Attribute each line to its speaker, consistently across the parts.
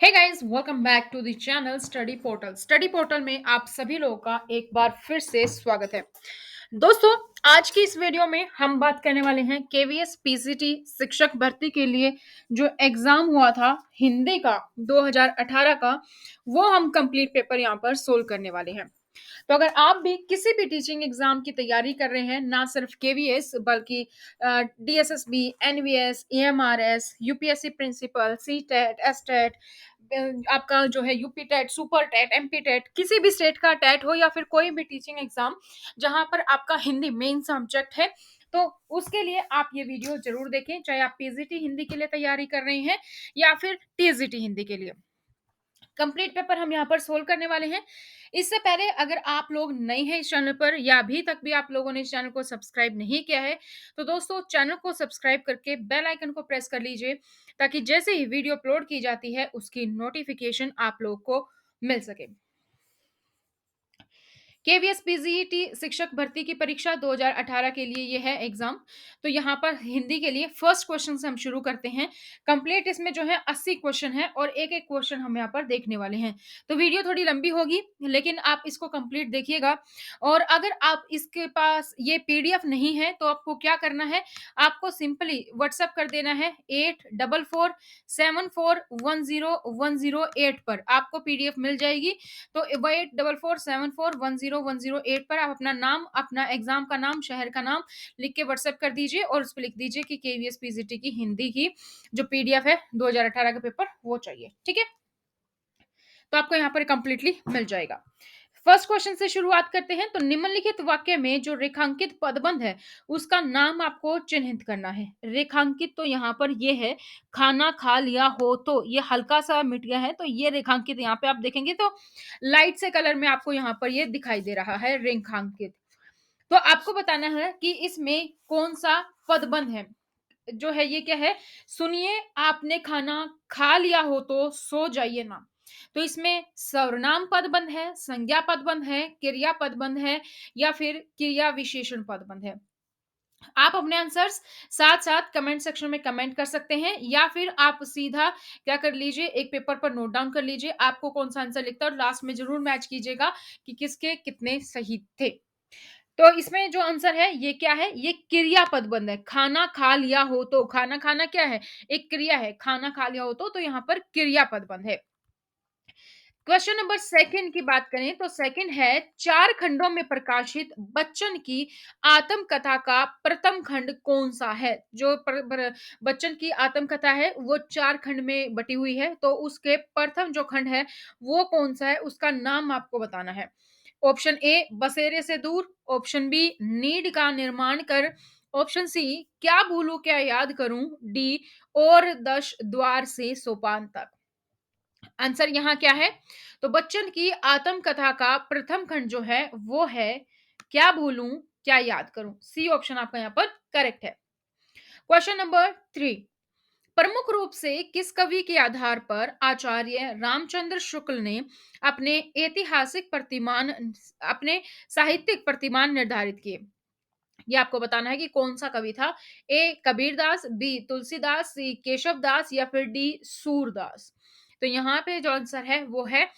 Speaker 1: Hey guys, welcome back to the channel Study Portal में आप सभी लोगों का एक बार फिर से स्वागत है। दोस्तों, आज की इस वीडियो में हम बात करने वाले हैं केवीएस पीसीटी शिक्षक भर्ती के लिए जो एग्जाम हुआ था हिंदी का 2018 का, वो हम कंप्लीट पेपर यहाँ पर सोल्व करने वाले हैं। तो अगर आप भी किसी भी टीचिंग एग्जाम की तैयारी कर रहे हैं, ना सिर्फ केवीएस बल्कि DSSB, NVS, EMRS, UPSC principal, C TET, S TET, आपका जो है UP TET, super TET, MP TET, किसी भी स्टेट का टेट हो या फिर कोई भी टीचिंग एग्जाम जहां पर आपका हिंदी मेन सब्जेक्ट है, तो उसके लिए आप ये वीडियो जरूर देखें। चाहे आप पीजीटी हिंदी के लिए तैयारी कर रहे हैं या फिर टीजीटी हिंदी के लिए, कंप्लीट पेपर हम यहाँ पर सोल्व करने वाले हैं। इससे पहले अगर आप लोग नए हैं इस चैनल पर या अभी तक भी आप लोगों ने इस चैनल को सब्सक्राइब नहीं किया है, तो दोस्तों चैनल को सब्सक्राइब करके बेल आइकन को प्रेस कर लीजिए, ताकि जैसे ही वीडियो अपलोड की जाती है उसकी नोटिफिकेशन आप लोगों को मिल सके। केवीएस पीजीटी शिक्षक भर्ती की परीक्षा 2018 के लिए ये है एग्जाम। तो यहाँ पर हिंदी के लिए फर्स्ट क्वेश्चन से हम शुरू करते हैं। कंप्लीट इसमें जो है 80 क्वेश्चन है और एक एक क्वेश्चन हम यहाँ पर देखने वाले हैं। तो वीडियो थोड़ी लंबी होगी, लेकिन आप इसको कंप्लीट देखिएगा। और अगर आप इसके पास ये पीडीएफ नहीं है तो आपको क्या करना है, आपको सिंपली व्हाट्सएप कर देना है 8447410108 पर, आपको पीडीएफ मिल जाएगी। तो 8447410108 पर आप अपना नाम, अपना एग्जाम का नाम, शहर का नाम लिख के व्हाट्सएप कर दीजिए और उस पर लिख दीजिए कि केवीएस पीजीटी की हिंदी की जो पीडीएफ है 2018 का पेपर वो चाहिए। ठीक है, तो आपको यहाँ पर कंप्लीटली मिल जाएगा। फर्स्ट क्वेश्चन से शुरुआत करते हैं। तो निम्नलिखित वाक्य में जो रेखांकित पदबंध है उसका नाम आपको चिन्हित करना है। रेखांकित तो यहाँ पर ये है, खाना खा लिया हो, तो ये हल्का सा मिट गया है, तो ये रेखांकित यहाँ पे आप देखेंगे तो लाइट से कलर में आपको यहाँ पर ये दिखाई दे रहा है रेखांकित। तो आपको बताना है कि इसमें कौन सा पदबंध है। जो है ये क्या है, सुनिए आपने खाना खा लिया हो तो सो जाइए ना। तो इसमें सर्वनाम पदबंध है, संज्ञा पदबंध है, क्रिया पदबंध है या फिर क्रिया विशेषण पदबंध है। आप अपने आंसर्स साथ साथ कमेंट सेक्शन में कमेंट कर सकते हैं या फिर आप सीधा क्या कर लीजिए, एक पेपर पर नोट डाउन कर लीजिए आपको कौन सा आंसर लिखता है और लास्ट में जरूर मैच कीजिएगा कि किसके कितने सही थे। तो इसमें जो आंसर है ये क्या है, ये क्रिया पदबंध है। खाना खा लिया हो तो, खाना खाना क्या है, एक क्रिया है, खाना खा लिया हो तो यहाँ पर क्रिया पदबंध है। क्वेश्चन नंबर सेकंड की बात करें तो सेकंड है, चार खंडों में प्रकाशित बच्चन की आत्मकथा का प्रथम खंड कौन सा है। जो बच्चन की आत्मकथा है वो चार खंड में बटी हुई है, तो उसके प्रथम जो खंड है वो कौन सा है, उसका नाम आपको बताना है। ऑप्शन ए बसेरे से दूर, ऑप्शन बी नीड का निर्माण कर, ऑप्शन सी क्या भूलूं क्या याद करूं, डी और 10 द्वार से सोपान तक। आंसर यहाँ क्या है, तो बच्चन की आत्मकथा का प्रथम खंड जो है वो है क्या भूलूं क्या याद करूं। सी ऑप्शन आपका यहाँ पर करेक्ट है। क्वेश्चन नंबर थ्री, प्रमुख रूप से किस कवि के आधार पर आचार्य रामचंद्र शुक्ल ने अपने ऐतिहासिक प्रतिमान, अपने साहित्यिक प्रतिमान निर्धारित किए। ये आपको बताना है कि कौन सा कवि था। ए कबीरदास, बी तुलसीदास, सी केशवदास या फिर डी सूरदास। तो यहाँ पे जो आंसर है वो है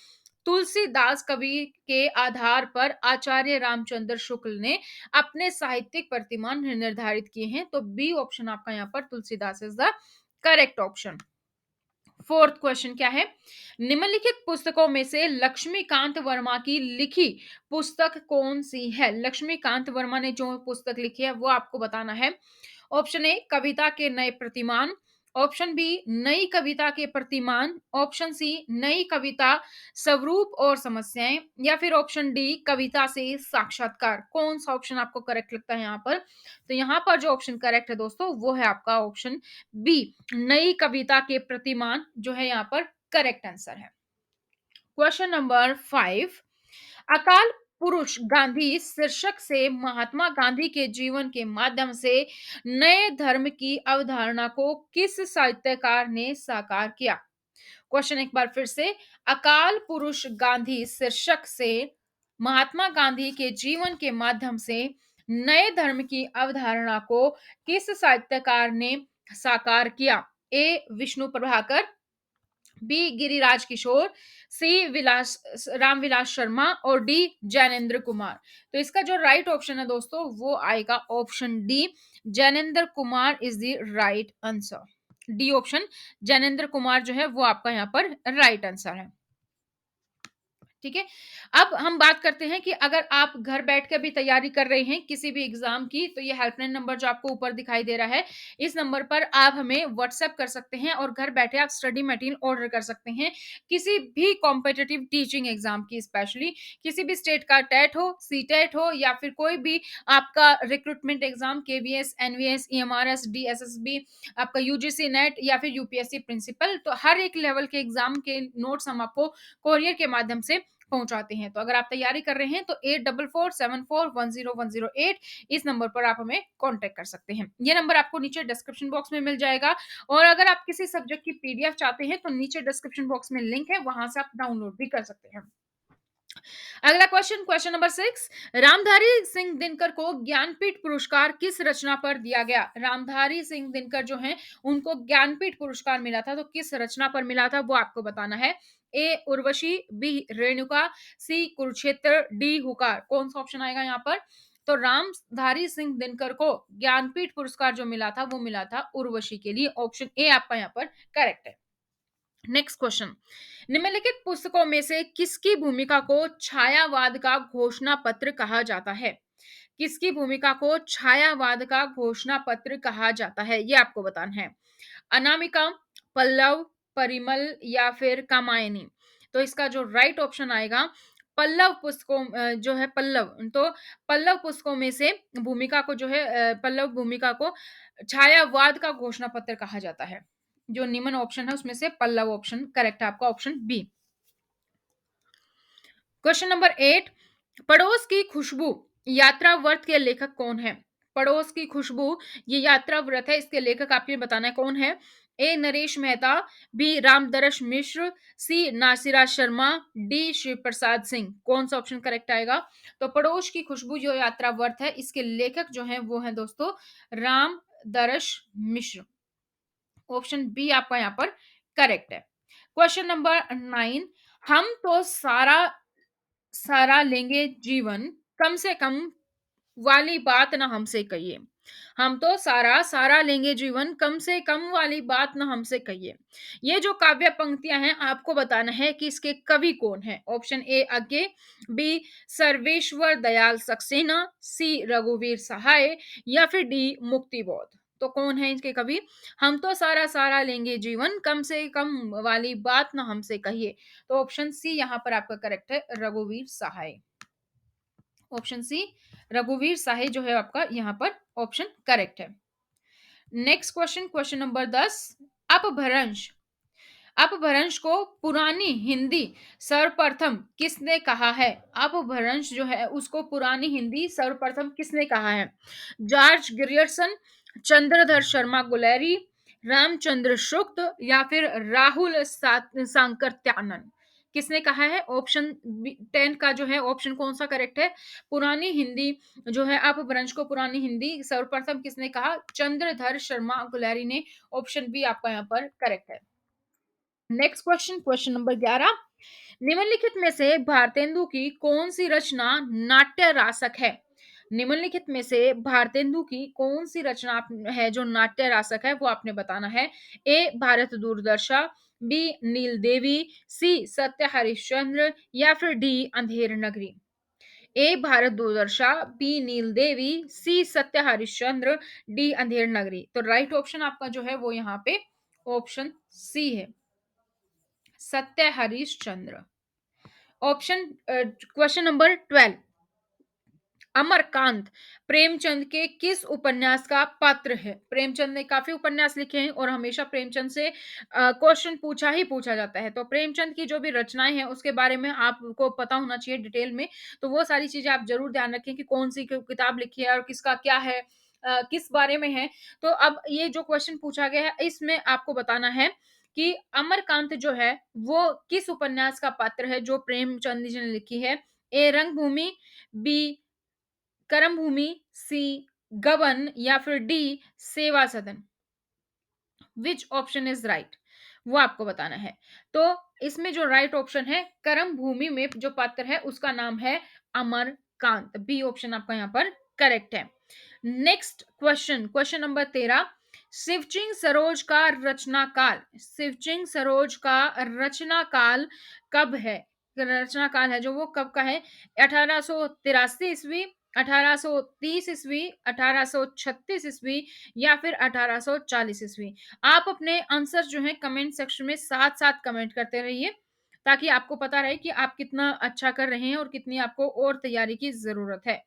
Speaker 1: तुलसीदास कवि के आधार पर आचार्य रामचंद्र शुक्ल ने अपने साहित्यिक प्रतिमान निर्धारित किए हैं। तो बी ऑप्शन आपका यहाँ पर Tulsidas is the correct option. Fourth question क्या है, निम्नलिखित पुस्तकों में से लक्ष्मीकांत वर्मा की लिखी पुस्तक कौन सी है। लक्ष्मीकांत वर्मा ने जो पुस्तक लिखी है वो आपको बताना है। ऑप्शन ए कविता के नए प्रतिमान, ऑप्शन बी नई कविता के प्रतिमान, ऑप्शन सी नई कविता स्वरूप और समस्याएं या फिर ऑप्शन डी कविता से साक्षात्कार। कौन सा ऑप्शन आपको करेक्ट लगता है यहाँ पर, तो यहाँ पर जो ऑप्शन करेक्ट है दोस्तों वो है आपका ऑप्शन बी नई कविता के प्रतिमान, जो है यहाँ पर करेक्ट आंसर है। क्वेश्चन नंबर फाइव, अकाल पुरुष गांधी शीर्षक से महात्मा गांधी के जीवन के माध्यम से नए धर्म की अवधारणा को किस साहित्यकार ने साकार किया। क्वेश्चन एक बार फिर से, अकाल पुरुष गांधी शीर्षक से महात्मा गांधी के जीवन के माध्यम से नए धर्म की अवधारणा को किस साहित्यकार ने साकार किया। ए विष्णु प्रभाकर, बी गिरिराज किशोर, सी विलास रामविलास शर्मा और डी जैनेन्द्र कुमार। तो इसका जो राइट ऑप्शन है दोस्तों वो आएगा option D, Jainendra Kumar is the right answer. D option, Jainendra Kumar जो है वो आपका यहाँ पर राइट आंसर है। ठीक है। अब हम बात करते हैं कि अगर आप घर बैठ के भी तैयारी कर रहे हैं किसी भी एग्जाम की, तो ये हेल्पलाइन नंबर जो आपको ऊपर दिखाई दे रहा है, इस नंबर पर आप हमें व्हाट्सएप कर सकते हैं और घर बैठे आप स्टडी मटेरियल ऑर्डर कर सकते हैं किसी भी कॉम्पिटिटिव टीचिंग एग्जाम की, स्पेशली किसी भी स्टेट का टेट हो, सी टेट हो, या फिर कोई भी आपका recruitment exam, KVS, NVS, EMRS, DSSB, आपका यूजीसी नेट या फिर यूपीएससी प्रिंसिपल, तो हर एक लेवल के एग्जाम के नोट्स हम आपको कोरियर के माध्यम से पहुंचाते हैं। तो अगर आप तैयारी कर रहे हैं तो 8447410108 इस नंबर पर आप हमें कांटेक्ट कर सकते हैं। ये नंबर आपको नीचे डिस्क्रिप्शन बॉक्स में मिल जाएगा, और अगर आप किसी सब्जेक्ट की पीडीएफ चाहते हैं तो नीचे डिस्क्रिप्शन बॉक्स में लिंक है, वहां से आप डाउनलोड भी कर सकते हैं। अगला question, question number 6, Ramdhari Singh Dinkar को ज्ञानपीठ पुरस्कार किस रचना पर दिया गया? रामधारी सिंह दिनकर जो हैं उनको ज्ञानपीठ पुरस्कार मिला था, तो किस रचना पर मिला था वो आपको बताना है। ए उर्वशी, बी रेणुका, सी कुरुक्षेत्र, डी हुकार। कौन सा ऑप्शन आएगा यहाँ पर? तो रामधारी सिंह दिनकर को ज्ञानपीठ पुरस्कार जो मिला था वो मिला था उर्वशी के लिए। ऑप्शन ए आपका यहाँ पर करेक्ट है। नेक्स्ट क्वेश्चन, निम्नलिखित पुस्तकों में से किसकी भूमिका को छायावाद का घोषणा पत्र कहा जाता है? किसकी भूमिका को छायावाद का घोषणा पत्र कहा जाता है, ये आपको बताना है। अनामिका, पल्लव, परिमल या फिर कामायनी। तो इसका जो राइट ऑप्शन आएगा, पल्लव पुस्तकों जो है पल्लव, तो पल्लव पुस्तकों में से भूमिका को जो है पल्लव भूमिका को छायावाद का घोषणा पत्र कहा जाता है। जो निम्न ऑप्शन है उसमें से पल्लव ऑप्शन करेक्ट है आपका, ऑप्शन बी। क्वेश्चन नंबर 8, पड़ोस की खुशबू यात्रा व्रत के लेखक कौन है? पड़ोस की खुशबू ये यात्रा व्रत है, इसके लेखक आपको बताना है कौन है। ए नरेश मेहता, बी रामदरस मिश्र, सी नासिरा शर्मा, डी शिव प्रसाद सिंह। कौन सा ऑप्शन करेक्ट आएगा? तो पड़ोस की खुशबू जो यात्रा व्रत है इसके लेखक जो है वो है दोस्तों राम दरस मिश्र। ऑप्शन बी आपका यहाँ पर करेक्ट है। क्वेश्चन नंबर 9, हम तो सारा सारा लेंगे जीवन, कम से कम वाली बात ना हमसे कहिए। हम तो सारा सारा लेंगे जीवन, कम से कम वाली बात ना हमसे कहिए। ये जो काव्य पंक्तियां हैं आपको बताना है कि इसके कवि कौन है। ऑप्शन ए आगे, बी सर्वेश्वर दयाल सक्सेना, सी रघुवीर सहाय या फिर डी मुक्ति बोध। तो कौन है इनके कवि? हम तो सारा सारा लेंगे जीवन, कम से कम वाली बात ना हमसे कहिए। तो ऑप्शन सी यहाँ पर आपका करेक्ट है, रघुवीर सहाय। ऑप्शन सी रघुवीर साहे जो है आपका यहाँ पर ऑप्शन करेक्ट है। नेक्स्ट क्वेश्चन, क्वेश्चन नंबर 10, अपभ्रंश अपभ्रंश को पुरानी हिंदी सर्वप्रथम किसने कहा है? अपभ्रंश जो है उसको पुरानी हिंदी सर्वप्रथम किसने कहा है? जॉर्ज ग्रियर्सन, चंद्रधर शर्मा गुलेरी, रामचंद्र शुक्ल या फिर राहुल सांकृत्यानंद। किसने कहा है? ऑप्शन 10 का जो है ऑप्शन कौन सा करेक्ट है? पुरानी हिंदी जो है अपभ्रंश को पुरानी हिंदी सर्वप्रथम किसने कहा? चंद्रधर शर्मा गुलेरी ने। ऑप्शन बी आपका यहाँ पर करेक्ट है। नेक्स्ट क्वेश्चन, क्वेश्चन नंबर 11, निम्नलिखित में से भारतेंदु की कौन सी रचना नाट्य रासक है? निम्नलिखित में से भारतेंदु की कौन सी रचना है जो नाट्य रासक है वो आपने बताना है। ए भारत दूरदर्शा, बी नील देवी, सी सत्य हरिश्चंद्र या फिर डी अंधेर नगरी। ए भारत दूरदर्शा, बी नील देवी, सी सत्य हरिश्चंद्र, डी अंधेर नगरी। तो राइट ऑप्शन आपका जो है वो यहाँ पे ऑप्शन सी है, सत्य Harishchandra. Option question number 12, Amarkant Premchand के किस उपन्यास का पात्र है? प्रेमचंद ने काफी उपन्यास लिखे हैं और हमेशा प्रेमचंद से क्वेश्चन पूछा ही पूछा जाता है, तो प्रेमचंद की जो भी रचनाएं हैं उसके बारे में आपको पता होना चाहिए डिटेल में। तो वो सारी चीजें आप जरूर ध्यान रखें कि कौन सी किताब लिखी है और किसका क्या है, किस बारे में है। तो अब ये जो क्वेश्चन पूछा गया है इसमें आपको बताना है कि अमरकांत जो है वो किस उपन्यास का पात्र है जो प्रेमचंद जी ने लिखी है। ए रंगभूमि, बी कर्म भूमि, सी गबन या फिर डी सेवा सदन। विच ऑप्शन इज राइट? वो आपको बताना है। तो इसमें जो राइट ऑप्शन है, कर्म भूमि में जो पात्र है उसका नाम है अमरकांत। बी ऑप्शन आपका यहाँ पर करेक्ट है। Next question, question number 13। शिवचिंग सरोज का रचना काल, शिवचिंग सरोज का रचना काल कब है? रचना काल है जो वो कब का है? 1883 ईस्वी, 1830 ईस्वी, 1836 ईस्वी या फिर 1840 ईस्वी? आप अपने आंसर जो है कमेंट सेक्शन में साथ साथ कमेंट करते रहिए, ताकि आपको पता रहे कि आप कितना अच्छा कर रहे हैं और कितनी आपको और तैयारी की जरूरत है।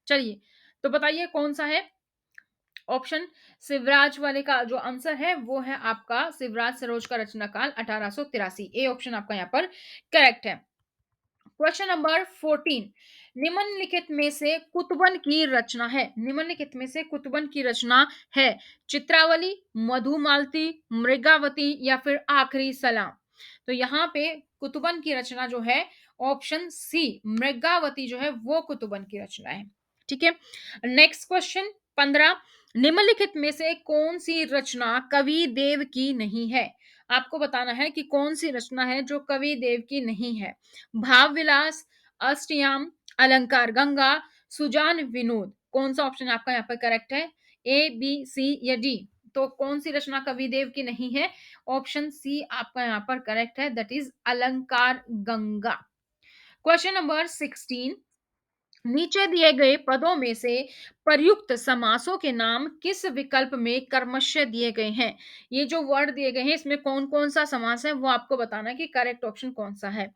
Speaker 1: चलिए, तो बताइए कौन सा है ऑप्शन। शिवराज वाले का जो आंसर है वो है आपका शिवराज सरोज का रचना काल 1883। ए ऑप्शन आपका यहाँ पर करेक्ट है। Question number 14। निम्नलिखित में से कुतुबन की रचना है, निम्नलिखित में से कुतुबन की रचना है चित्रावली, मधुमालती, मृगावती या फिर आखिरी सलाम? तो यहाँ पे कुतुबन की रचना जो है ऑप्शन सी मृगावती जो है वो कुतुबन की रचना है। ठीक है। Next question 15। निम्नलिखित में से कौन सी रचना कवि देव की नहीं है? आपको बताना है कि कौन सी रचना है जो कवि देव की नहीं है। भाव विलास, अष्टयाम, अलंकार गंगा, सुजान विनोद? कौन सा ऑप्शन आपका यहाँ पर करेक्ट है? ए, बी, सी या डी? तो कौन सी रचना कविदेव की नहीं है? ऑप्शन सी आपका यहाँ पर करेक्ट है, दैट इज अलंकार गंगा। Question number 16। नीचे दिए गए पदों में से प्रयुक्त समासों के नाम किस विकल्प में कर्मश दिए गए हैं? ये जो वर्ड दिए गए हैं इसमें कौन कौन सा समास है वो आपको बताना है कि करेक्ट ऑप्शन कौन सा है।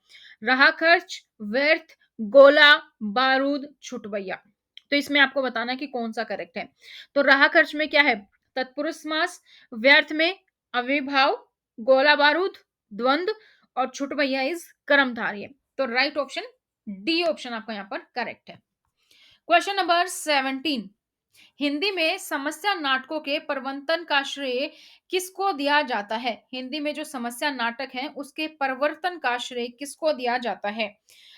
Speaker 1: रहा खर्च, व्यर्थ, गोला, बारूद, छुटभैया? तो इसमें आपको बताना है कि कौन सा करेक्ट है। तो रहा खर्च में क्या है? तत्पुरुष समास, व्यर्थ में अविभाव, गोला बारूद द्वंद्व और छुटभैया इज कर्मधारय। तो राइट ऑप्शन डी ऑप्शन आपका यहाँ पर करेक्ट है। Question number 17। हिंदी में समस्या नाटकों के प्रवर्तन का श्रेय किसको दिया जाता है? हिंदी में जो समस्या नाटक है उसके प्रवर्तन का श्रेय किसको दिया जाता है?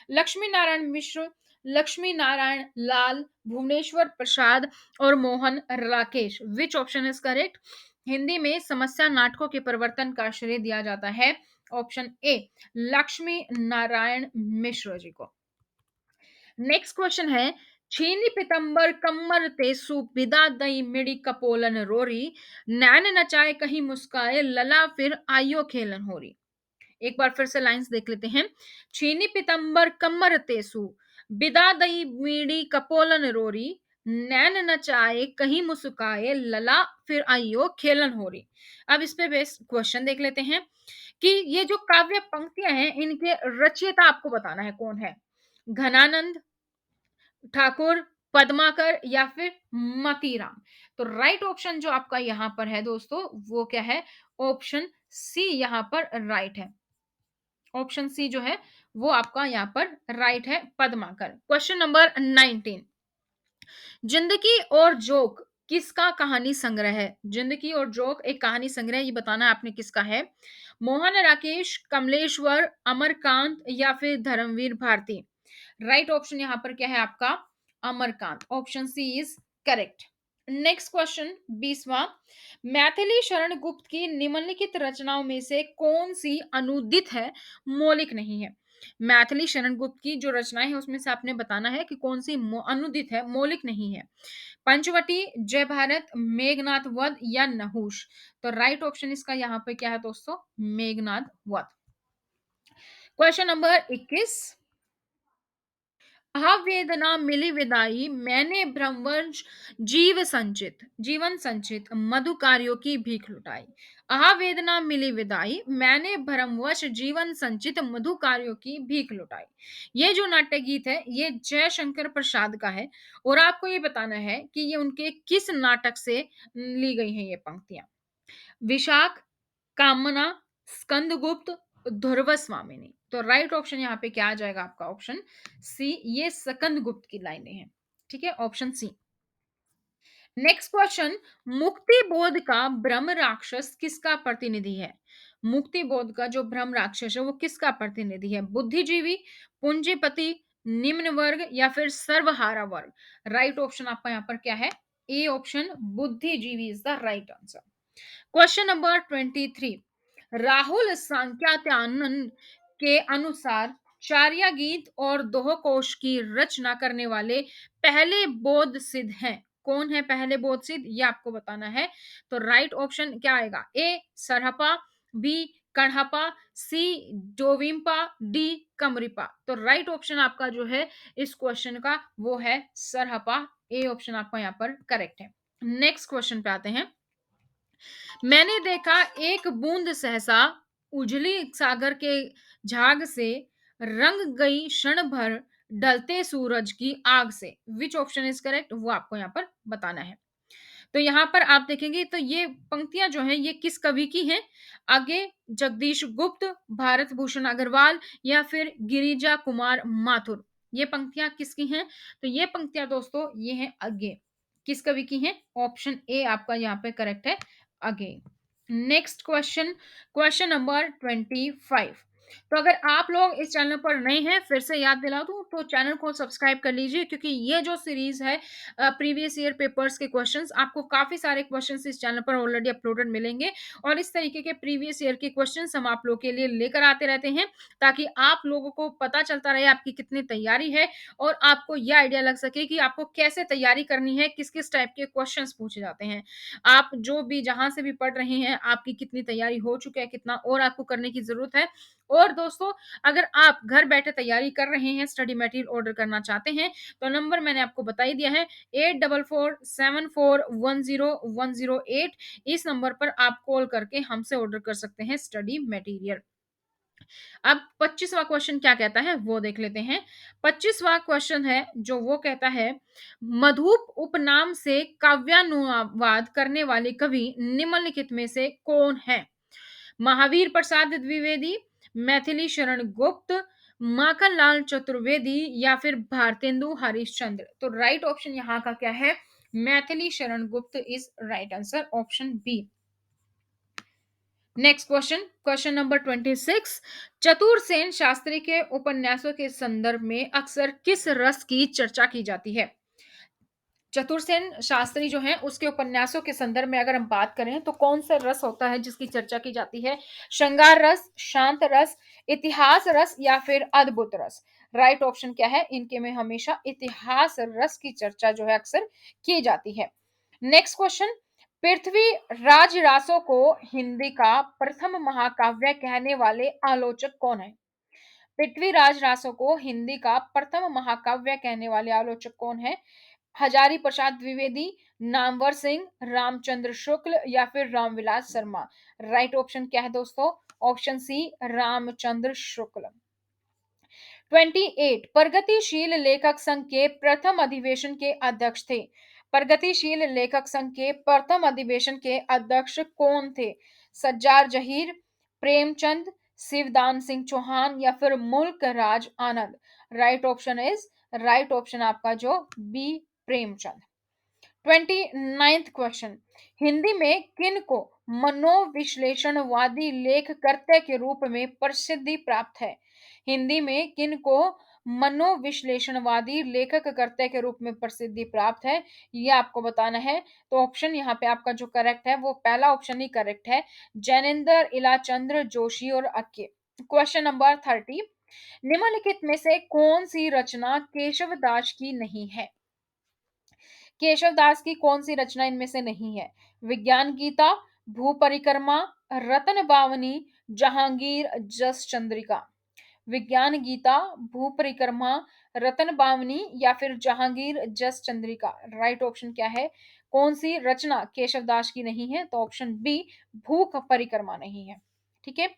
Speaker 1: लक्ष्मी नारायण मिश्र, लक्ष्मी नारायण लाल, भुवनेश्वर प्रसाद और मोहन राकेश? विच ऑप्शन इज करेक्ट? हिंदी में समस्या नाटकों के प्रवर्तन का श्रेय दिया जाता है ऑप्शन ए लक्ष्मी नारायण मिश्र जी को। नेक्स्ट क्वेश्चन है छीनी पितंबर कम्मर तेसु विदा दई मिड़ी कपोलन रोरी, नैन नचाए कहीं मुस्काए लला फिर आइयो खेलन होरी? एक बार फिर से लाइंस देख लेते हैं। छीनी पितंबर कम्मर तेसु विदा दई मीड़ी कपोलन रोरी, नैन नचाए कहीं मुस्काए लला फिर आइयो खेलन होरी? अब इस पे बेस क्वेश्चन देख लेते हैं कि ये जो काव्य पंक्तियां हैं इनके रचयिता आपको बताना है कौन है। घनानंद ठाकुर, पद्माकर या फिर मतीराम? तो राइट ऑप्शन जो आपका यहां पर है दोस्तों वो क्या है? ऑप्शन सी यहां पर राइट है। ऑप्शन सी जो है वो आपका यहां पर राइट है, पद्माकर। Question number 19। जिंदगी और जोक किसका कहानी संग्रह है? जिंदगी और जोक एक कहानी संग्रह, ये बताना है आपने किसका है। मोहन राकेश, कमलेश्वर, अमरकांत या फिर धर्मवीर भारती? राइट ऑप्शन यहां पर क्या है आपका? Amarkant. Option C is correct. Next question 20वां। मैथिली शरण गुप्त की निम्नलिखित रचनाओं में से कौन सी अनुदित है, मौलिक नहीं है? मैथिली शरण गुप्त की जो रचनाएं हैं उसमें से आपने बताना है कि कौन सी अनुदित है, मौलिक नहीं है। पंचवटी, जय भारत, मेघनाथ वध या नहुष? तो राइट ऑप्शन इसका यहाँ पे क्या है दोस्तों? मेघनाथ वध। Question number 21। वेदना मिली विदाई मैंने भ्रमवंश जीवन संचित मधु कार्यों की भीख लुटाई। वेदना मिली विदाई मैंने भ्रमवश जीवन संचित मधु कार्यों की भीख लुटाई। ये जो नाट्य गीत है ये जयशंकर प्रसाद का है और आपको ये बताना है कि ये उनके किस नाटक से ली गई हैं ये पंक्तियां। विशाख, कामना, स्कंदगुप्त, ध्रुव स्वामिनी? तो राइट ऑप्शन यहाँ पे क्या आ जाएगा आपका? ऑप्शन सी, ये स्कंदगुप्त की लाइनें हैं। ठीक है, ऑप्शन सी। Next question. मुक्ति बोध का ब्रह्म राक्षस किसका प्रतिनिधि है? मुक्ति बोध का जो ब्रह्म राक्षस है वो किसका प्रतिनिधि है? बुद्धिजीवी, पूंजीपति, निम्न वर्ग या फिर सर्वहारा वर्ग? राइट ऑप्शन आपका यहाँ पर क्या है? ए ऑप्शन बुद्धिजीवी is the right answer. Question number 23। Rahul Sankrityayan के अनुसार चार्या गीत और दोह कोश की रचना करने वाले पहले बौद्ध सिद्ध हैं। कौन है पहले बौद्ध सिद्ध, ये आपको बताना है। तो राइट ऑप्शन क्या आएगा? ए सरहपा, बी कणहपा, सी डोविम्पा, डी कमरिपा। तो राइट ऑप्शन आपका जो है इस क्वेश्चन का वो है सरहपा। ए ऑप्शन आपका यहाँ पर करेक्ट है। नेक्स्ट क्वेश्चन पे आते हैं। मैंने देखा एक बूंद सहसा उजली सागर के झाग से, रंग गई क्षण भर ढलते सूरज की आग से। विच ऑप्शन इज करेक्ट, वो आपको यहाँ पर बताना है। तो यहाँ पर आप देखेंगे तो ये पंक्तियां जो हैं ये किस कवि की हैं? आगे जगदीश गुप्त, भारत भूषण अग्रवाल, या फिर गिरिजा कुमार माथुर। ये पंक्तियां किसकी हैं? तो ये पंक्तियां दोस्तों ये हैं आगे किस कवि की हैं? ऑप्शन ए आपका यहाँ पे करेक्ट है, आगे। Next question, question number 25। तो अगर आप लोग इस चैनल पर नए हैं, फिर से याद दिला दूं तो चैनल को सब्सक्राइब कर लीजिए, क्योंकि ये जो सीरीज है प्रीवियस ईयर पेपर्स के क्वेश्चंस, आपको काफी सारे क्वेश्चंस इस चैनल पर ऑलरेडी अपलोडेड मिलेंगे। और इस तरीके के प्रीवियस ईयर के क्वेश्चंस हम आप लोग के लिए लेकर आते रहते हैं, ताकि आप लोगों को पता चलता रहे आपकी कितनी तैयारी है, और आपको यह आइडिया लग सके कि आपको कैसे तैयारी करनी है, किस किस टाइप के क्वेश्चंस पूछे जाते हैं। आप जो भी जहां से भी पढ़ रहे हैं, आपकी कितनी तैयारी हो चुकी है, कितना और आपको करने की जरूरत है। और दोस्तों, अगर आप घर बैठे तैयारी कर रहे हैं, स्टडी मटेरियल ऑर्डर करना चाहते हैं, तो नंबर मैंने आपको बता ही दिया है, 8447410108। इस नंबर पर आप कॉल करके हमसे ऑर्डर कर सकते हैं स्टडी मटेरियल। अब 25वां क्वेश्चन क्या कहता है वो देख लेते हैं। 25वां क्वेश्चन है जो वो कहता है, मधुप उपनाम से काव्यानुवाद करने वाले कवि निम्नलिखित में से कौन है? महावीर प्रसाद द्विवेदी, मैथिली शरण गुप्त, माखनलाल चतुर्वेदी, या फिर भारतेंदु हरिश्चंद्र। तो राइट ऑप्शन यहाँ का क्या है? Maithili Sharan Gupt is right answer, option B. Next question, question number 26। Chatursen Shastri के उपन्यासों के संदर्भ में अक्सर किस रस की चर्चा की जाती है? चतुरसेन शास्त्री जो है उसके उपन्यासों के संदर्भ में अगर हम बात करें तो कौन सा रस होता है जिसकी चर्चा की जाती है? श्रृंगार रस, शांत रस, इतिहास रस, या फिर अद्भुत रस। राइट ऑप्शन क्या है? इनके में हमेशा इतिहास रस की चर्चा जो है अक्सर की जाती है। नेक्स्ट क्वेश्चन, पृथ्वी राज रासों को हिंदी का प्रथम महाकाव्य कहने वाले आलोचक कौन है? पृथ्वीराज रासो को हिंदी का प्रथम महाकाव्य कहने वाले आलोचक कौन है? हजारी प्रसाद द्विवेदी, नामवर सिंह, रामचंद्र शुक्ल, या फिर रामविलास शर्मा। राइट ऑप्शन क्या है दोस्तों? Option C Ramchandra Shukla. 28, प्रगतिशील लेखक संघ के प्रथम अधिवेशन के अध्यक्ष थे। प्रगतिशील लेखक संघ के प्रथम अधिवेशन के अध्यक्ष कौन थे? सज्जार जहीर, प्रेमचंद, शिवदान सिंह चौहान, या फिर Mulk Raj Anand. Right option is, right option आपका जो B Premchand. 29th question, Hindi में किन को मनोविश्लेषणवादी लेखकर्ता के रूप में प्रसिद्धि प्राप्त है? हिंदी में किन को मनोविश्लेषणवादी लेखककर्ता के रूप में प्रसिद्धि प्राप्त है, ये आपको बताना है। तो ऑप्शन यहाँ पे आपका जो करेक्ट है वो पहला ऑप्शन ही करेक्ट है, जैनेन्द्र इलाचंद्र जोशी और अक्के। क्वेश्चन नंबर 30, निम्नलिखित में से कौन सी रचना केशव दास की नहीं है? केशव दास की कौन सी रचना इनमें से नहीं है? विज्ञान गीता, भू परिक्रमा, रतन बावनी, जहांगीर जस चंद्रिका। विज्ञान गीता, भू परिक्रमा, रतन बावनी, या फिर जहांगीर जस चंद्रिका। राइट ऑप्शन क्या है? कौन सी रचना केशव दास की नहीं है? तो ऑप्शन बी भू परिक्रमा नहीं है। ठीक है।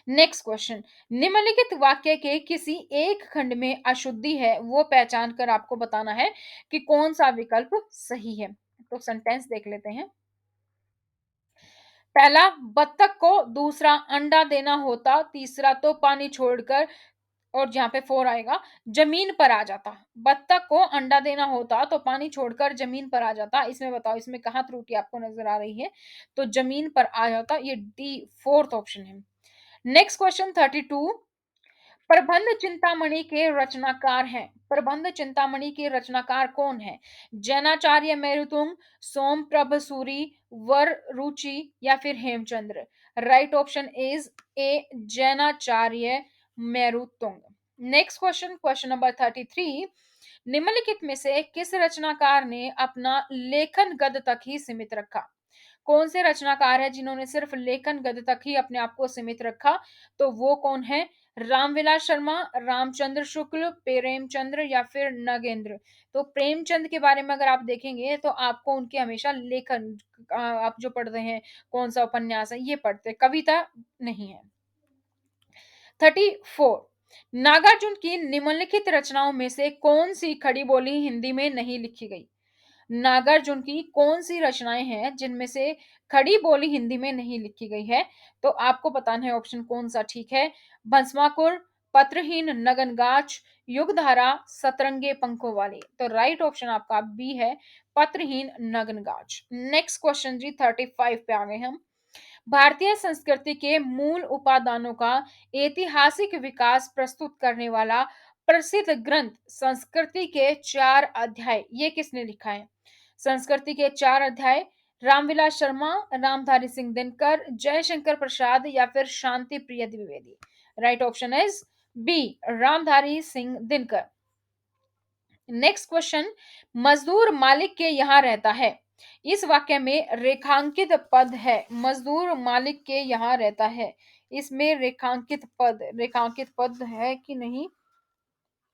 Speaker 1: नेक्स्ट क्वेश्चन, निम्नलिखित वाक्य के किसी एक खंड में अशुद्धि है वो पहचान कर आपको बताना है कि कौन सा विकल्प सही है। तो सेंटेंस देख लेते हैं। पहला, बत्तख को दूसरा अंडा देना होता, तीसरा तो पानी छोड़कर, और जहां पे फोर आएगा, जमीन पर आ जाता। बत्तख को अंडा देना होता तो पानी छोड़कर जमीन पर आ जाता। इसमें बताओ इसमें कहां त्रुटि आपको नजर आ रही है? तो जमीन पर आ जाता, ये डी फोर्थ ऑप्शन है। नेक्स्ट क्वेश्चन 32, प्रबंध चिंतामणि के रचनाकार हैं। प्रबंध चिंतामणि के रचनाकार कौन है? जैनाचार्य मेरुतुंग, सोम प्रभ सूरी, वर रुचि, या फिर Hemchandra. Right option is A जैनाचार्य Merutunga. Next question, question number 33। निम्नलिखित में से किस रचनाकार ने अपना लेखन गद तक ही सीमित रखा? कौन से रचनाकार है जिन्होंने सिर्फ लेखन गद तक ही अपने आप को सीमित रखा? तो वो कौन है? रामविलास शर्मा, रामचंद्र शुक्ल, प्रेमचंद्र या फिर नगेंद्र? तो प्रेमचंद के बारे में अगर आप देखेंगे तो आपको उनके हमेशा लेखन, आप जो पढ़ रहे हैं कौन सा उपन्यास है ये पढ़ते, कविता नहीं है। 34। नागार्जुन की निम्नलिखित रचनाओं में से कौन सी खड़ी बोली हिंदी में नहीं लिखी गई? नागार्जुन की कौन सी रचनाएं हैं जिनमें से खड़ी बोली हिंदी में नहीं लिखी गई है? तो आपको बताना है ऑप्शन कौन सा ठीक है। भस्माकुर, पत्रहीन, नगनगाच, युगधारा, सतरंगे पंखों वाली। तो राइट ऑप्शन आपका बी है, पत्रहीन नगनगाच। नेक्स्ट क्वेश्चन जी, 35 पे आ गए हम। भारतीय संस्कृति के मूल उपादानों का ऐतिहासिक विकास प्रस्तुत करने वाला प्रसिद्ध ग्रंथ संस्कृति के 4 अध्याय, ये किसने लिखा है? संस्कृति के 4 अध्याय, रामविलास शर्मा, रामधारी सिंह दिनकर, जयशंकर प्रसाद या फिर Shanti Priya Dwivedi? Right option is B, Ramdhari Singh Dinkar. Next question, मजदूर मालिक के यहाँ रहता है, इस वाक्य में रेखांकित पद है। मजदूर मालिक के यहाँ रहता है, इसमें रेखांकित पद है कि नहीं?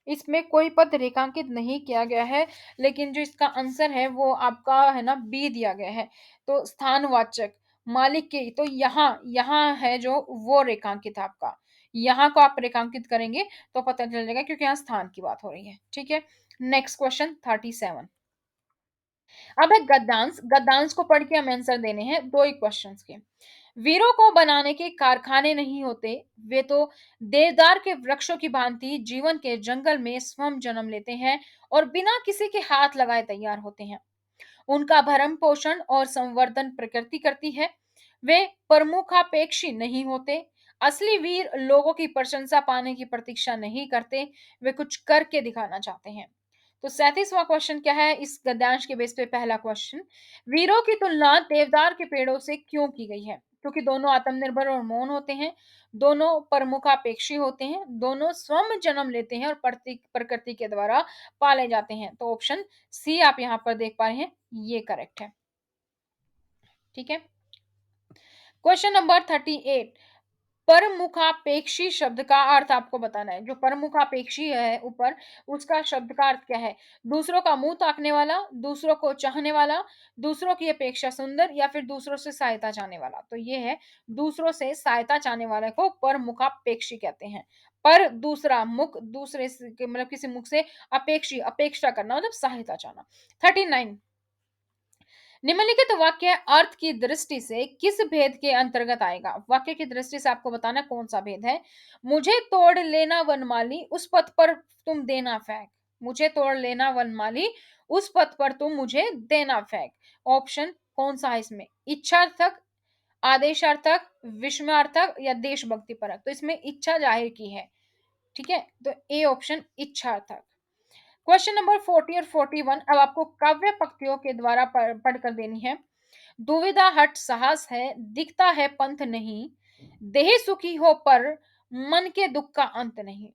Speaker 1: इसमें कोई पद रेखांकित नहीं किया गया है, लेकिन जो इसका आंसर है वो आपका है ना बी दिया गया है। तो स्थानवाचक मालिक के, तो यहाँ यहाँ है जो वो रेखांकित है आपका, यहाँ को आप रेखांकित करेंगे तो पता चल जाएगा क्योंकि यहाँ स्थान की बात हो रही है। ठीक है, नेक्स्ट क्वेश्चन 37। अब है गद्यांश। गद्यांश को पढ़ के हम आंसर देने हैं दो ही क्वेश्चंस के। वीरों को बनाने के कारखाने नहीं होते, वे तो देवदार के वृक्षों की भांति जीवन के जंगल में स्वयं जन्म लेते हैं और बिना किसी के हाथ लगाए तैयार होते हैं। उनका भरण पोषण और संवर्धन प्रकृति करती है। वे प्रमुखापेक्षी नहीं होते। असली वीर लोगों की प्रशंसा पाने की प्रतीक्षा नहीं करते, वे कुछ करके दिखाना चाहते हैं। तो 37वां क्वेश्चन क्या है इस गद्यांश के बेस पे? पहला क्वेश्चन, वीरों की तुलना देवदार के पेड़ों से क्यों की गई है? क्योंकि दोनों आत्मनिर्भर और मौन होते हैं, दोनों प्रमुखापेक्षी होते हैं, दोनों स्वयं जन्म लेते हैं और प्रकृति के द्वारा पाले जाते हैं। तो ऑप्शन सी आप यहाँ पर देख पा रहे हैं, ये करेक्ट है। ठीक है, क्वेश्चन नंबर 38। परमुखापेक्षी शब्द का अर्थ आपको बताना है। जो परमुखापेक्षी है ऊपर, उसका शब्द का अर्थ क्या है? दूसरों का मुंह ताकने वाला, दूसरों को चाहने वाला, दूसरों की अपेक्षा सुंदर या फिर दूसरों से सहायता चाहने वाला। तो ये है, दूसरों से सहायता चाहने वाले को परमुखापेक्षी कहते हैं। पर दूसरा मुख, मतलब किसी मुख से अपेक्षा करना मतलब सहायता चाहना। 39। निम्नलिखित वाक्य अर्थ की दृष्टि से किस भेद के अंतर्गत आएगा? वाक्य की दृष्टि से आपको बताना कौन सा भेद है। मुझे तोड़ लेना वनमाली, उस पथ पर तुम देना फेंक। मुझे तोड़ लेना वनमाली, उस पथ पर तुम मुझे देना फेंक। ऑप्शन कौन सा है इसमें? इच्छार्थक, आदेशार्थक, विस्मयार्थक या देशभक्ति परक? तो इसमें इच्छा जाहिर की है। ठीक है, तो ए ऑप्शन इच्छार्थक। क्वेश्चन नंबर 40 और 41 अब आपको काव्य पंक्तियों के द्वारा पढ़कर देनी है। दुविधा हट साहस है, दिखता है पंथ नहीं, देह सुखी हो पर मन के दुख का अंत नहीं।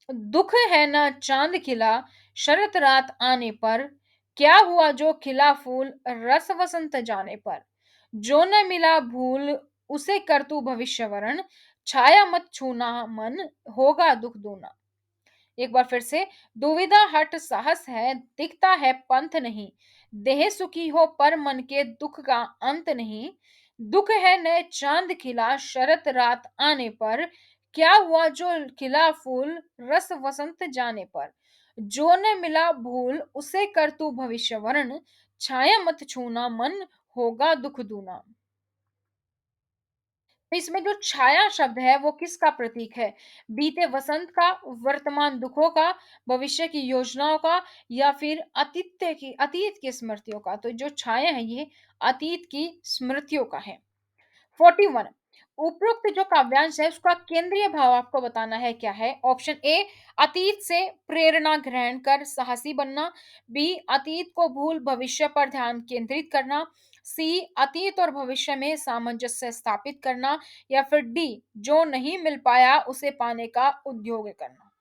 Speaker 1: दुख है ना चांद खिला शरत रात आने पर, क्या हुआ जो खिला फूल रस वसंत जाने पर। जो न मिला भूल उसे कर तू भविष्य वरण, छाया मत छूना मन होगा दुख दूना। एक बार फिर से, दुविधा हट साहस है, दिखता है पंथ नहीं, देह सुखी हो पर मन के दुख का अंत नहीं। दुख है न चांद खिला शरत रात आने पर, क्या हुआ जो खिला फूल रस वसंत जाने पर। जो न मिला भूल उसे कर तू भविष्य वरण, छाया मत छूना मन होगा दुख दूना। तो इसमें जो छाया शब्द है वो किसका प्रतीक है? बीते वसंत का, वर्तमान दुखों का, भविष्य की योजनाओं का या फिर अतीत की स्मृतियों का? तो जो छाया है ये अतीत की स्मृतियों का है। 41। उपरोक्त जो काव्यांश है उसका केंद्रीय भाव आपको बताना है क्या है। ऑप्शन ए, अतीत से प्रेरणा ग्रहण कर साहसी बनना। बी, अतीत को भूल भविष्य पर ध्यान केंद्रित करना। सी अतीत और भविष्य में सामंजस्य स्थापित करना, या फिर डी जो नहीं मिल पाया उसे पाने का उद्योग करना।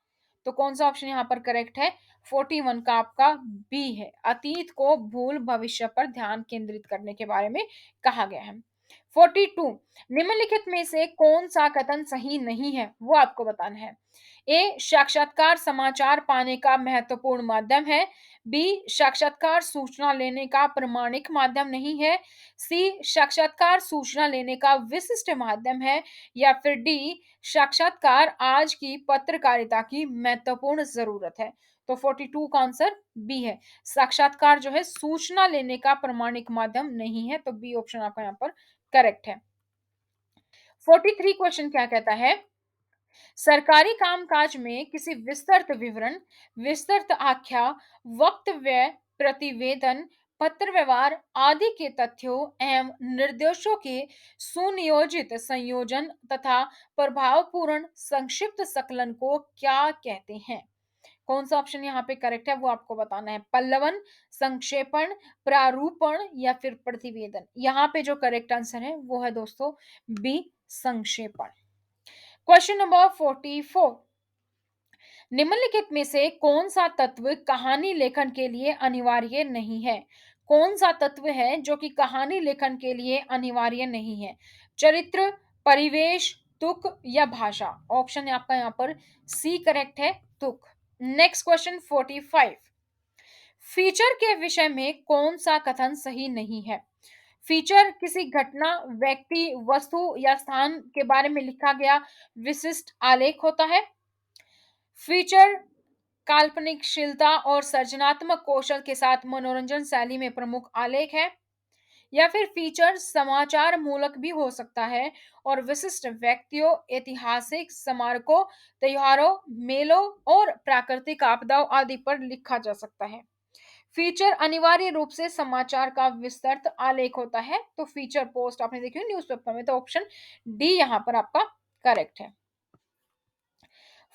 Speaker 1: तो कौन सा ऑप्शन यहाँ पर करेक्ट है? 41 का आपका बी है, अतीत को भूल भविष्य पर ध्यान केंद्रित करने के बारे में कहा गया है। 42, निम्नलिखित में से कौन सा कथन सही नहीं है वो आपको बताना है। ए साक्षात्कार समाचार पाने का महत्वपूर्ण माध्यम है। बी साक्षात्कार सूचना लेने का प्रमाणिक माध्यम नहीं है। सी साक्षात्कार सूचना लेने का विशिष्ट माध्यम है। या फिर डी साक्षात्कार आज की पत्रकारिता की महत्वपूर्ण जरूरत है। तो 42 का आंसर बी है, साक्षात्कार जो है सूचना लेने का प्रमाणिक माध्यम नहीं है। तो बी ऑप्शन आपका यहाँ पर करेक्ट है। 43 क्वेश्चन क्या कहता है? सरकारी कामकाज में किसी विस्तृत विवरण, विस्तृत आख्या, वक्तव्य, प्रतिवेदन, पत्र व्यवहार आदि के तथ्यों एवं निर्देशों के सुनियोजित संयोजन तथा प्रभावपूर्ण संक्षिप्त संकलन को क्या कहते हैं? कौन सा ऑप्शन यहाँ पे करेक्ट है वो आपको बताना है। पल्लवन, संक्षेपण, प्रारूपण या फिर प्रतिवेदन। यहाँ पे जो करेक्ट आंसर है वो है दोस्तों बी संक्षेपण। क्वेश्चन नंबर 44, निम्नलिखित में से कौन सा तत्व कहानी लेखन के लिए अनिवार्य नहीं है? कौन सा तत्व है जो कि कहानी लेखन के लिए अनिवार्य नहीं है? चरित्र, परिवेश, तुक या भाषा। ऑप्शन है आपका यहाँ पर सी करेक्ट है, तुक। नेक्स्ट क्वेश्चन 45, फीचर के विषय में कौन सा कथन सही नहीं है? फीचर किसी घटना, व्यक्ति, वस्तु या स्थान के बारे में लिखा गया विशिष्ट आलेख होता है। फीचर काल्पनिकशीलता और सृजनात्मक कौशल के साथ मनोरंजन शैली में प्रमुख आलेख है। या फिर फीचर समाचार मूलक भी हो सकता है और विशिष्ट व्यक्तियों, ऐतिहासिक स्मारकों, त्योहारों, मेलों और प्राकृतिक आपदाओं आदि पर लिखा जा सकता है। फीचर अनिवार्य रूप से समाचार का विस्तृत आलेख होता है। तो फीचर पोस्ट आपने देखी न्यूज़पेपर में, तो ऑप्शन डी यहाँ पर आपका करेक्ट है।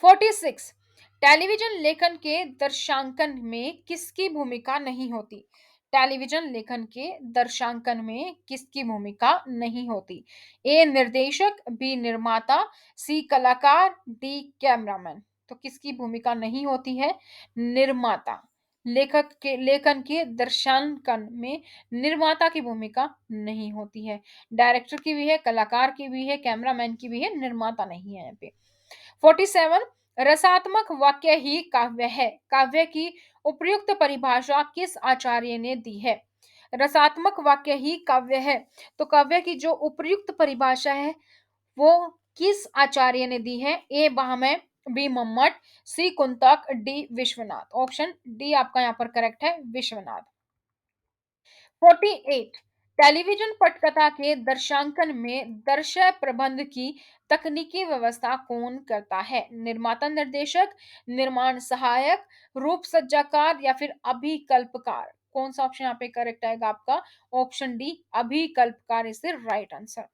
Speaker 1: 46, टेलीविजन लेखन के दर्शांकन में किसकी भूमिका नहीं होती? टेलीविजन लेखन के दर्शांकन में किसकी भूमिका नहीं होती? ए निर्देशक, बी निर्माता, सी कलाकार, डी कैमरामैन। तो किसकी भूमिका नहीं होती है? निर्माता। लेखक के लेखन के दर्शांकन में निर्माता की भूमिका नहीं होती है। डायरेक्टर की भी है, कलाकार की भी है, कैमरामैन की भी है, निर्माता नहीं है यहाँ पे। 47, रसात्मक वाक्य ही काव्य है। काव्य की उपयुक्त परिभाषा किस आचार्य ने दी है? रसात्मक वाक्य ही काव्य है, तो काव्य की जो उपयुक्त परिभाषा है वो किस आचार्य ने दी है? A Bhamaha, B Mammata, C Kuntaka, D Vishwanath. Option D आपका यहाँ पर करेक्ट है, विश्वनाथ। 48, टेलीविजन पटकथा के दर्शांकन में दर्शय प्रबंध की तकनीकी व्यवस्था कौन करता है? निर्माता, निर्देशक, निर्माण सहायक, रूप सज्जाकार या फिर अभिकल्पकार। कौन सा ऑप्शन यहाँ पे करेक्ट आएगा आपका? ऑप्शन डी अभिकल्पकार इज द राइट आंसर।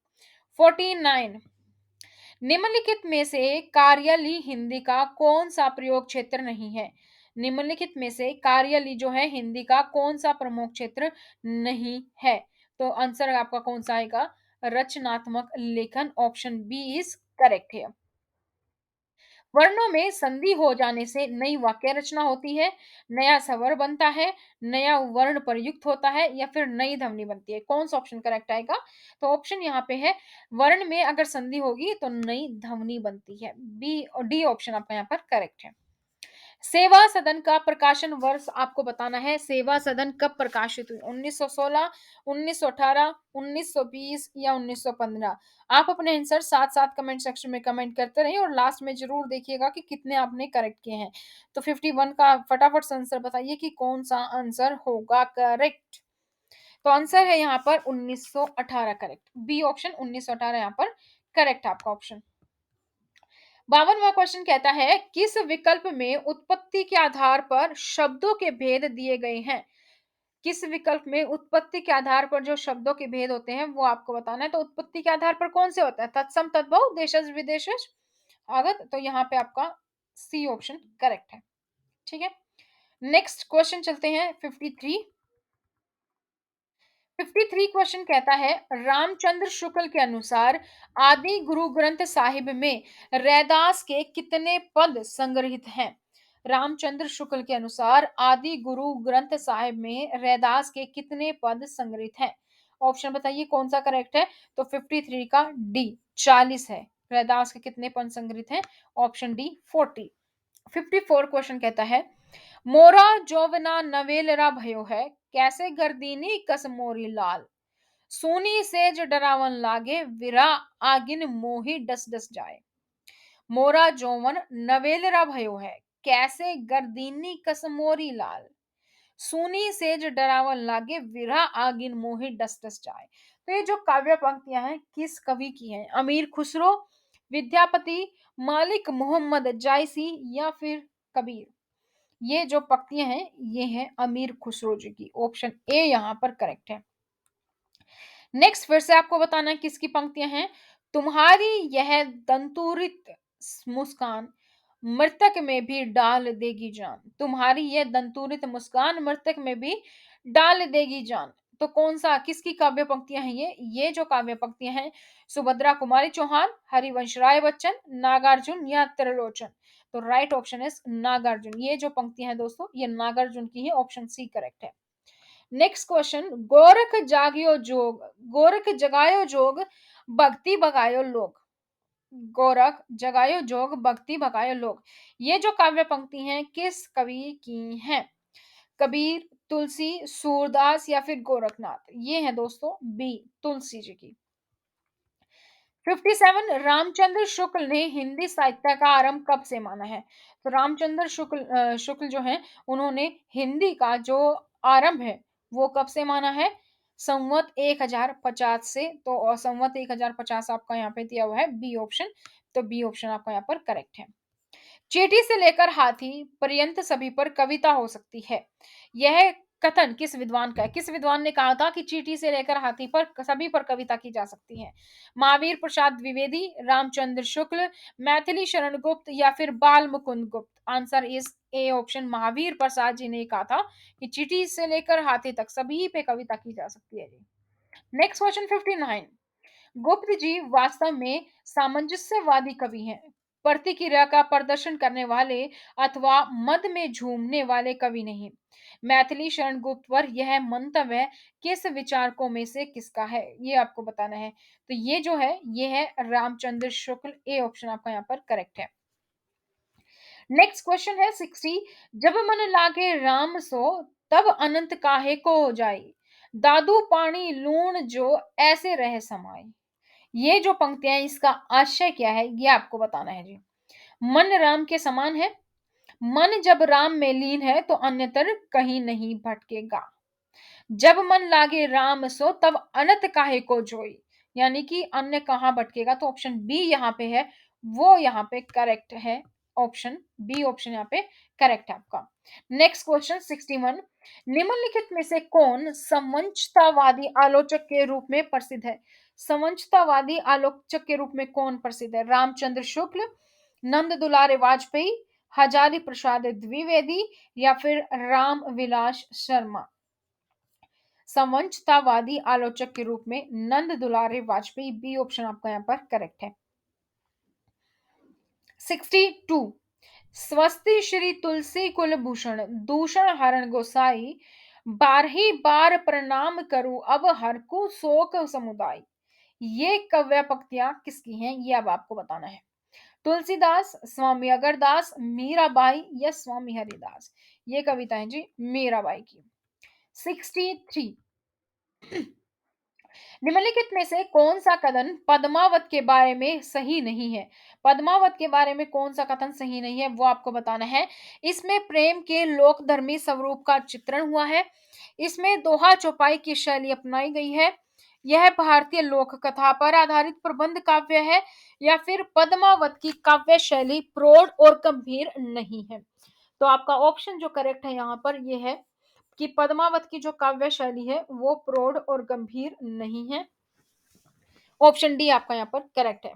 Speaker 1: 49, निम्नलिखित में से कार्याली हिंदी का कौन सा प्रयोग क्षेत्र नहीं है? निम्नलिखित में से कार्याली जो है हिंदी का कौन सा प्रमुख क्षेत्र नहीं है? तो आंसर आपका कौन सा आएगा? रचनात्मक लेखन। ऑप्शन बी इज करेक्ट है। वर्णों में संधि हो जाने से नई वाक्य रचना होती है, नया स्वर बनता है, नया वर्ण प्रयुक्त होता है या फिर नई ध्वनि बनती है। कौन सा ऑप्शन करेक्ट आएगा? तो ऑप्शन यहाँ पे है वर्ण में अगर संधि होगी तो नई ध्वनि बनती है। बी और डी ऑप्शन आपका यहाँ पर करेक्ट है। सेवा सदन का प्रकाशन वर्ष आपको बताना है। सेवा सदन कब प्रकाशित हुई? 1916, 1918, 1920 या 1915। आप अपने आंसर साथ साथ कमेंट सेक्शन में कमेंट करते रहिए और लास्ट में जरूर देखिएगा कि कितने आपने करेक्ट किए हैं। तो 51 का फटाफट से आंसर बताइए कि कौन सा आंसर होगा करेक्ट। तो आंसर है यहाँ पर 1918 करेक्ट। बी ऑप्शन 1918 यहाँ पर करेक्ट आपका ऑप्शन। 52वां क्वेश्चन कहता है किस विकल्प में उत्पत्ति के आधार पर शब्दों के भेद दिए गए हैं? किस विकल्प में उत्पत्ति के आधार पर जो शब्दों के भेद होते हैं वो आपको बताना है। तो उत्पत्ति के आधार पर कौन से होता है? तत्सम, तद्भव, देशज, विदेशज, आगत। तो यहाँ पे आपका सी ऑप्शन करेक्ट है। ठीक है, नेक्स्ट क्वेश्चन चलते हैं 53। 53 क्वेश्चन कहता है, रामचंद्र शुक्ल के अनुसार आदि गुरु ग्रंथ साहिब में रैदास के कितने पद संग्रहित हैं? रामचंद्र शुक्ल के अनुसार आदि गुरु ग्रंथ साहिब में रैदास के कितने पद संग्रहित हैं? ऑप्शन बताइए कौन सा करेक्ट है? तो 53 का डी 40 है। रैदास के कितने पद संग्रहित हैं? Option D 40। 54 क्वेश्चन कहता है, मोरा जोवना नवेलरा भयो है, कैसे गर्दीनी कस मोरी लाल, सूनी सेज डरावन लागे, विरा आगिन मोही डस डस जाए। मोरा जोवन नवेलरा भयो है, कैसे गर्दीनी कस मोरी लाल, सूनी सेज डरावन लागे, विरा आगिन मोही डस डस जाए। तो ये जो काव्य पंक्तियां हैं किस कवि की हैं? अमीर खुसरो, विद्यापति, मालिक मोहम्मद जायसी या फिर कबीर? ये जो पंक्तियां हैं ये हैं अमीर खुसरो जी की। ऑप्शन ए यहाँ पर करेक्ट है। नेक्स्ट फिर से आपको बताना है किसकी पंक्तियां हैं। तुम्हारी यह दंतुरित मुस्कान मृतक में भी डाल देगी जान, तुम्हारी यह दंतुरित मुस्कान मृतक में भी डाल देगी जान। तो कौन सा किसकी काव्य पंक्तियां हैं ये जो काव्य पंक्तियां हैं सुभद्रा कुमारी चौहान, हरिवंश राय बच्चन, नागार्जुन या त्रिलोचन? तो राइट ऑप्शन इज नागार्जुन। ये जो पंक्तियां हैं दोस्तों ये नागार्जुन की है। ऑप्शन सी करेक्ट है। नेक्स्ट क्वेश्चन, गोरख जागियो जोग, गोरख जगायो जोग, भक्ति भगायो लोग, गोरख जगायो जोग, भक्ति भगायो लोग। ये जो काव्य पंक्ति हैं किस कवि की हैं? कबीर, तुलसी, सूरदास या फिर गोरखनाथ? ये है दोस्तों बी तुलसी जी की। 57 रामचंद्र शुक्ल ने हिंदी साहित्य का आरंभ कब से माना है? तो रामचंद्र शुक्ल जो है उन्होंने हिंदी का जो आरंभ है वो कब से माना है? संवत 1050 से। तो संवत 1050 आपका यहाँ पे दिया हुआ है बी ऑप्शन। तो बी ऑप्शन आपका यहाँ पर करेक्ट है। चींटी से लेकर हाथी पर्यंत सभी पर कविता हो सकती है, यह कथन किस विद्वान का है? किस विद्वान ने कहा था कि चींटी से लेकर हाथी पर सभी पर कविता की जा सकती है? महावीर प्रसाद द्विवेदी, रामचंद्र शुक्ल, मैथिली शरण गुप्त या फिर Bal Mukund Gupt? Answer is A option. Mahavir Prasad ji ने कहा था कि चींटी से लेकर हाथी तक सभी पे कविता की जा सकती है जी। नेक्स्ट क्वेश्चन 59, गुप्त जी वास्तव में सामंजस्यवादी कवि हैं, प्रतिक्रिया का प्रदर्शन करने वाले अथवा मद में झूमने वाले कवि नहीं। मैथिली शरण गुप्त पर यह मंतव्य किस विचारकों में से किसका है? ये आपको बताना है। तो ये जो है ये है रामचंद्र शुक्ल। ए ऑप्शन आपका यहाँ पर करेक्ट है। नेक्स्ट क्वेश्चन है 60, जब मन लागे राम सो तब अनंत काहे को हो जाए, दादू पानी लूण जो ऐसे रह समाए। ये जो पंक्तियां हैं इसका आशय क्या है ये आपको बताना है जी। मन राम के समान है, मन जब राम में लीन है तो अन्यतर कहीं नहीं भटकेगा, जब मन लागे राम सो तब अनत काहे को जोई, यानी कि अन्य कहाँ भटकेगा? तो ऑप्शन बी यहाँ पे है वो यहाँ पे करेक्ट है। ऑप्शन बी ऑप्शन यहाँ पे करेक्ट है आपका। नेक्स्ट क्वेश्चन 61, निम्नलिखित में से कौन समवंशतावादी आलोचक के रूप में प्रसिद्ध है? समवंशतावादी आलोचक के रूप में कौन प्रसिद्ध है? रामचंद्र शुक्ल, नंद दुलारे वाजपेयी, हजारी प्रसाद द्विवेदी या फिर राम विलास शर्मा? समवंशतावादी आलोचक के रूप में नंद दुलारे वाजपेयी। बी ऑप्शन आपका यहाँ पर करेक्ट है। 62, स्वस्ति श्री तुलसी कुलभूषण दूषण हरण गोसाई, बारही बार प्रणाम करूं अब हरकू शोक समुदाय। ये कव्य पंक्तियां किसकी हैं ये अब आपको बताना है। तुलसीदास, स्वामी अगरदास, मीराबाई या स्वामी हरिदास? ये कविता है जी मीराबाई की। 63, निम्नलिखित में से कौन सा कथन पद्मावत के बारे में सही नहीं है? पद्मावत के बारे में कौन सा कथन सही नहीं है वो आपको बताना है। इसमें प्रेम के लोकधर्मी स्वरूप का चित्रण हुआ है, इसमें दोहा चौपाई की शैली अपनाई गई है, यह भारतीय लोक कथा पर आधारित प्रबंध काव्य है या फिर पद्मावत की काव्य शैली प्रौढ़ और गंभीर नहीं है? तो आपका ऑप्शन जो करेक्ट है यहाँ पर यह है कि पद्मावत की जो काव्य शैली है वो प्रौढ़ और गंभीर नहीं है। ऑप्शन डी आपका यहाँ पर करेक्ट है।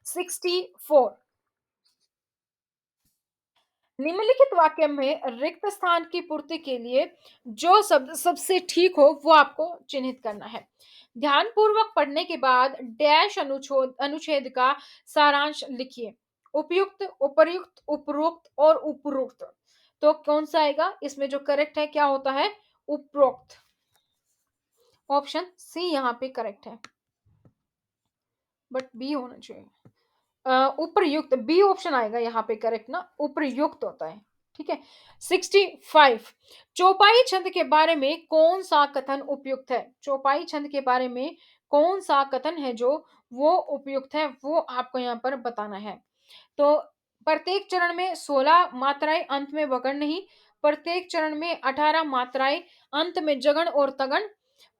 Speaker 1: 64, निम्नलिखित वाक्य में रिक्त स्थान की पूर्ति के लिए जो शब्द सबसे ठीक हो वो आपको चिन्हित करना है। ध्यानपूर्वक पढ़ने के बाद डैश अनुच्छेद का सारांश लिखिए। उपयुक्त, उपर्युक्त, उपरोक्त और उपरोक्त। तो कौन सा आएगा इसमें? जो करेक्ट है क्या होता है? उपरोक्त। ऑप्शन सी यहाँ पे करेक्ट है, बट बी होना चाहिए। उपर्युक्त, बी ऑप्शन आएगा यहाँ पे करेक्ट ना, उपर्युक्त होता है। ठीक है। 65, चौपाई छंद के बारे में कौन सा कथन उपयुक्त है? चौपाई छंद के बारे में कौन सा कथन है जो वो उपयुक्त है, वो आपको यहाँ पर बताना है। तो प्रत्येक चरण में 16 मात्राएं, अंत में वगण नहीं। प्रत्येक चरण में 18 मात्राएं, अंत में जगण और तगण।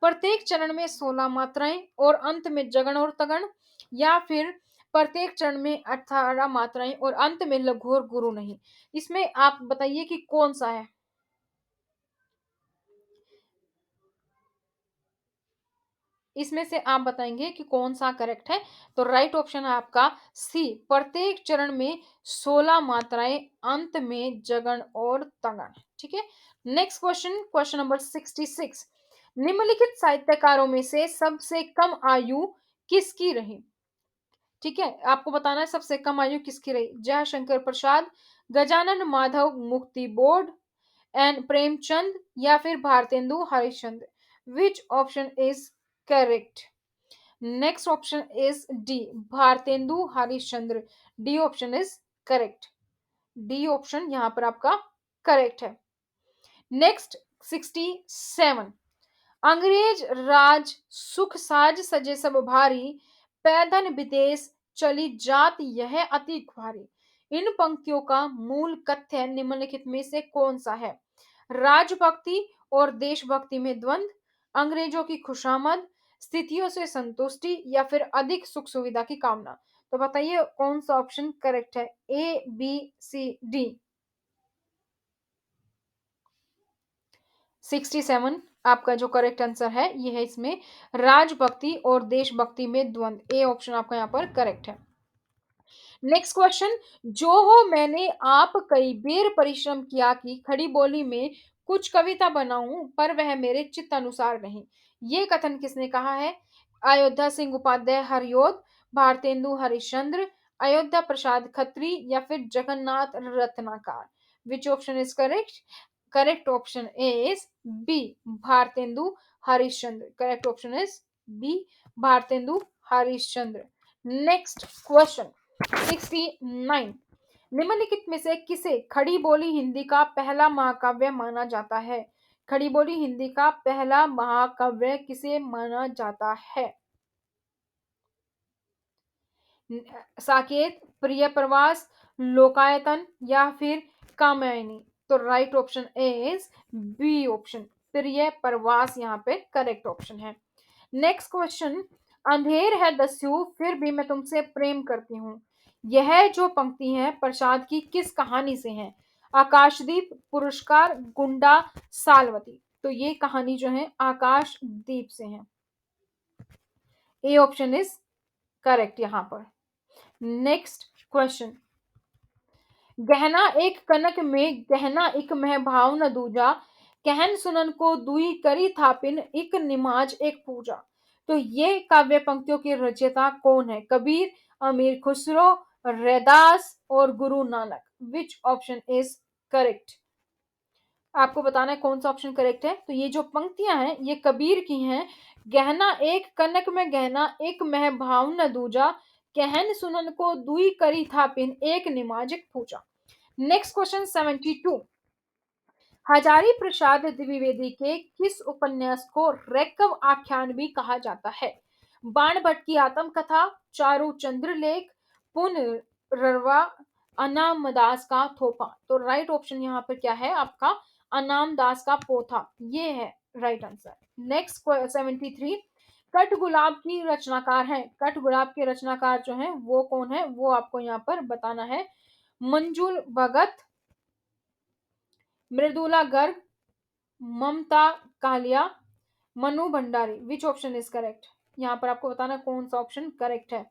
Speaker 1: प्रत्येक चरण में 16 मात्राएं और अंत में जगण और तगण, या फिर प्रत्येक चरण में 18 मात्राएं और अंत में लघु और गुरु नहीं। इसमें आप बताइए कि कौन सा है? इसमें से आप बताएंगे कि कौन सा करेक्ट है। तो राइट ऑप्शन है आपका सी, प्रत्येक चरण में 16 मात्राएं, अंत में जगण और तगण। ठीक है। नेक्स्ट क्वेश्चन, क्वेश्चन नंबर 66, निम्नलिखित साहित्यकारों में से सबसे कम आयु किसकी रही? ठीक है, आपको बताना है सबसे कम आयु किसकी रही। जयशंकर प्रसाद, गजानन माधव मुक्ति बोर्ड एंड प्रेमचंद, या फिर भारतेंदु हरिश्चंद्र। विच option is correct? Next option is D, Bharatendu Harishchandra. D option is correct. D option यहां पर आपका करेक्ट है। नेक्स्ट 67, अंग्रेज राज सुख साज सजे सब भारी, पैदल विदेश चली जात यह अति ख्वारी। इन पंक्तियों का मूल कथ्य निम्नलिखित में से कौन सा है? राजभक्ति और देशभक्ति में द्वंद्व, अंग्रेजों की खुशामद, स्थितियों से संतुष्टि, या फिर अधिक सुख सुविधा की कामना। तो बताइए कौन सा ऑप्शन करेक्ट है? ए, बी, सी, डी। 67 आपका जो करेक्ट आंसर है ये है इसमें राजभक्ति और देशभक्ति में द्वंद्व। ए ऑप्शन आपका यहाँ पर करेक्ट है। नेक्स्ट क्वेश्चन, जो हो मैंने आप कई बेर परिश्रम किया कि खड़ी बोली में कुछ कविता बनाऊं, पर वह मेरे चित्त अनुसार नहीं। ये कथन किसने कहा है? अयोध्या सिंह उपाध्याय हरियोध, भारतेंदु हरिश्चंद्र, अयोध्या प्रसाद खत्री, या फिर Jagannath Ratnakar. Which option is correct? Correct option is B, Bharatendu Harishchandra. Correct option is B, Bharatendu Harishchandra. Next question 69, निम्नलिखित में से किसे खड़ी बोली हिंदी का पहला महाकाव्य माना जाता है? खड़ी बोली हिंदी का पहला महाकाव्य किसे माना जाता है? साकेत, प्रिय प्रवास, लोकायतन, या फिर कामायनी। तो right option is B option, Priya Pravas यहाँ पे करेक्ट ऑप्शन है। नेक्स्ट क्वेश्चन, अंधेर है दस्यु फिर भी मैं तुमसे प्रेम करती हूँ, यह जो पंक्ति है प्रसाद की किस कहानी से है? आकाशदीप, पुरस्कार, गुंडा, सालवती। तो ये कहानी जो है आकाशदीप से है। ए ऑप्शन इज करेक्ट यहाँ पर। नेक्स्ट क्वेश्चन, गहना एक कनक में गहना एक मह भाव न दूजा, कहन सुनन को दुई करी थापिन एक निमाज एक पूजा। तो ये काव्य पंक्तियों के रचयिता कौन है? कबीर, अमीर खुसरो, रैदास और गुरु नानक। विच ऑप्शन इज करेक्ट? आपको बताना है कौन सा ऑप्शन करेक्ट है। तो ये जो पंक्तियां हैं ये कबीर की हैं। गहना एक कनक में गहना एक मह भाव न दूजा, कहन सुनन को दुई करी थापिन एक निमाज एक पूजा। नेक्स्ट क्वेश्चन 72, हजारी प्रसाद द्विवेदी के किस उपन्यास को रैकव आख्यान भी कहा जाता है? बाण भट्ट की आत्मकथा, चारु चंद्रलेख, पुनर्वा, अनामदास का थोपा। तो राइट ऑप्शन यहाँ पर क्या है आपका? अनामदास का पोथा, ये है राइट आंसर। नेक्स्ट 73, कट गुलाब की रचनाकार है। कट गुलाब के रचनाकार जो है वो कौन है वो आपको यहाँ पर बताना है। Manjul Bhagat, Mridula Garg, Mamta Kalia, Mannu Bhandari. Which option is correct? यहाँ पर आपको बताना कौन सा ऑप्शन करेक्ट है।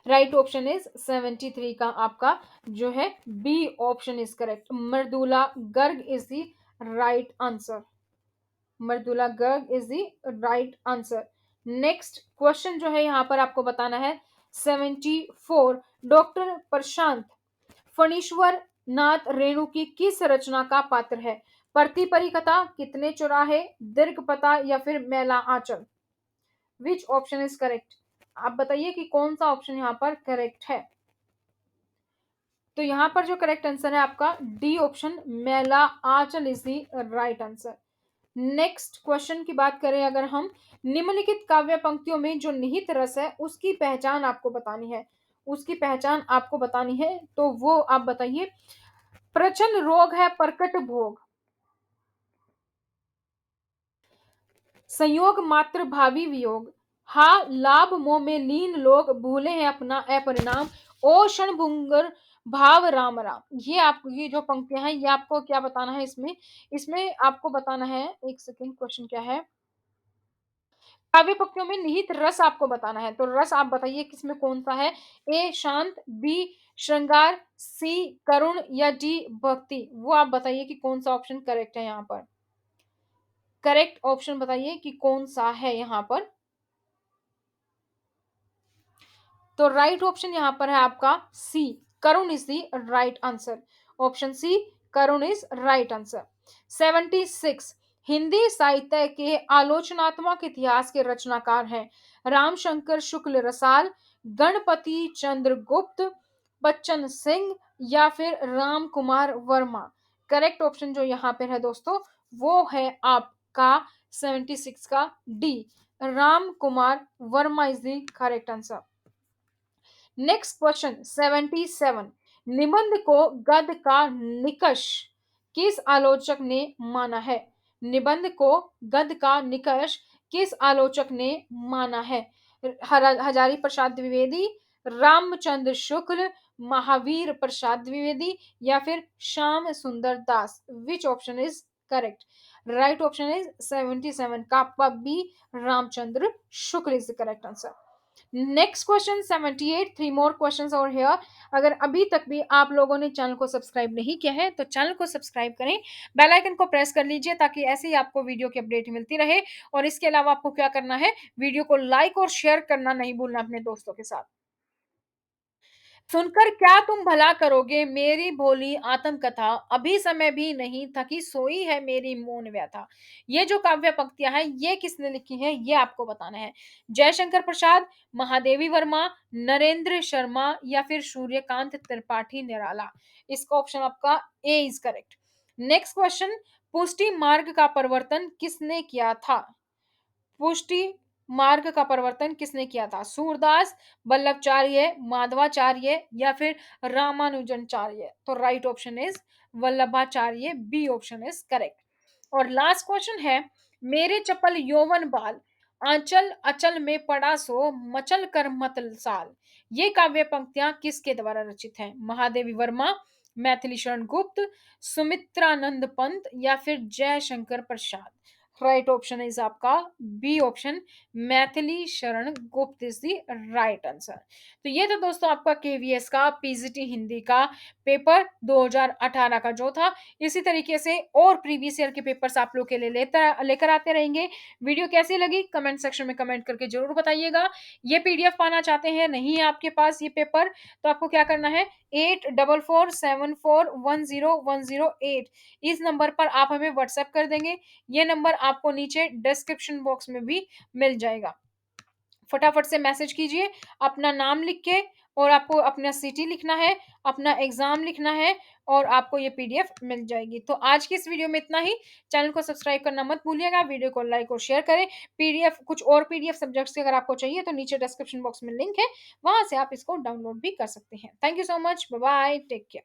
Speaker 1: राइट ऑप्शन इज 73 का आपका जो है B option is correct. Mridula Garg is the right answer. Mridula Garg is the right answer. Next question जो है यहां पर आपको बताना है 74। डॉक्टर प्रशांत फणीश्वर नाथ रेणु की किस रचना का पात्र है? परती परिकथा, कितने चौराहे, दीर्घ पता या फिर Maila Anchal? Which option is correct? आप बताइए कि कौन सा ऑप्शन यहाँ पर करेक्ट है। तो यहाँ पर जो करेक्ट आंसर है आपका D option Maila Anchal is the right answer. Next question की बात करें अगर हम, निम्नलिखित काव्य पंक्तियों में जो निहित रस है उसकी पहचान आपको बतानी है। उसकी पहचान आपको बतानी है तो वो आप बताइए। प्रचंड रोग है प्रकट भोग, संयोग मात्र भावी वियोग, हा लाभ मोह में लीन लोग भूले हैं अपना अपरिणाम, ओ क्षण भंगुर भाव राम राम। ये आपको ये जो पंक्तियां हैं ये आपको क्या बताना है इसमें? इसमें आपको बताना है, एक सेकेंड, क्वेश्चन क्या है? काव्य पंक्तियों में निहित रस आपको बताना है। तो रस आप बताइए किसमें कौन सा है? ए शांत, बी श्रृंगार, सी करुण या डी भक्ति? वो आप बताइए कि कौन सा ऑप्शन करेक्ट है यहाँ पर। करेक्ट ऑप्शन बताइए कि कौन सा है यहाँ पर। तो राइट ऑप्शन यहां पर है आपका सी, करुण is the right answer. Option C, करुण इज राइट आंसर। 76। हिंदी साहित्य के आलोचनात्मक इतिहास के रचनाकार हैं रामशंकर शुक्ल रसाल, गणपति चंद्र गुप्त, बच्चन सिंह या फिर राम कुमार वर्मा? करेक्ट ऑप्शन जो यहाँ पर है दोस्तों वो है आपका 76 का D, Ram Kumar Verma is the correct answer. Next question 77। निबंध को गद्य का निकष किस आलोचक ने माना है? निबंध को गद्य का निकष किस आलोचक ने माना है? हजारी प्रसाद द्विवेदी, रामचंद्र शुक्ल, महावीर प्रसाद द्विवेदी या फिर Shyam Sundar Das? Which option is correct? Right option is 77 का आपका B, Ramchandra Shukla is the correct answer. Next question 78। Three more questions और हियर। अगर अभी तक भी आप लोगों ने चैनल को सब्सक्राइब नहीं किया है तो चैनल को सब्सक्राइब करें, बेल आइकन को प्रेस कर लीजिए ताकि ऐसे ही आपको वीडियो की अपडेट मिलती रहे। और इसके अलावा आपको क्या करना है, वीडियो को लाइक और शेयर करना नहीं भूलना अपने दोस्तों के साथ। सुनकर क्या तुम भला करोगे मेरी भोली आत्मकथा, अभी समय भी नहीं थकी सोई है मेरी मौन व्यथा? ये जो काव्य पंक्तियां हैं ये किसने लिखी हैं ये आपको बताना है। जयशंकर प्रसाद, महादेवी वर्मा, नरेंद्र शर्मा या फिर सूर्यकांत त्रिपाठी निराला? इसका ऑप्शन आपका ए इज करेक्ट। नेक्स्ट क्वेश्चन, पुष्टि मार्ग का परिवर्तन किसने किया था? पुष्टि मार्ग का परिवर्तन किसने किया था? सूरदास, वल्लभाचार्य, माधवाचार्य या फिर रामानुजनाचार्य? तो right option is Vallabhacharya, B option is correct. और लास्ट क्वेश्चन है, मेरे चपल यौवन बाल, आंचल अचल में पड़ा सो मचल कर मतल साल? ये काव्य पंक्तियां किसके द्वारा रचित हैं? महादेवी वर्मा, मैथिली शरण गुप्त, सुमित्रानंद पंत या फिर Jaishankar Prasad? Right option is आपका B option, Maithili Sharan Gupt is the right answer. तो ये था दोस्तों आपका केवीएस का पीजीटी हिंदी का पेपर 2018 का जो था। इसी तरीके से और प्रीवियस ईयर के पेपर्स आप लोग के लिए लेकर आते रहेंगे। वीडियो कैसी लगी कमेंट सेक्शन में कमेंट करके जरूर बताइएगा। ये पीडीएफ पाना चाहते हैं, नहीं है आपके पास ये पेपर, तो आपको क्या करना है, 8447410108 इस नंबर पर आप हमें व्हाट्सएप कर देंगे। ये नंबर आपको नीचे डिस्क्रिप्शन बॉक्स में भी मिल जाएगा। फटाफट से मैसेज कीजिए अपना नाम लिख के, और आपको अपना सिटी लिखना है, अपना एग्जाम लिखना है, और आपको ये पीडीएफ मिल जाएगी। तो आज की इस वीडियो में इतना ही। चैनल को सब्सक्राइब करना मत भूलिएगा, वीडियो को लाइक और शेयर करें। पीडीएफ कुछ और पीडीएफ सब्जेक्ट्स के अगर आपको चाहिए तो नीचे डिस्क्रिप्शन बॉक्स में लिंक है, वहां से आप इसको डाउनलोड भी कर सकते हैं। Thank you so much, bye bye, take care.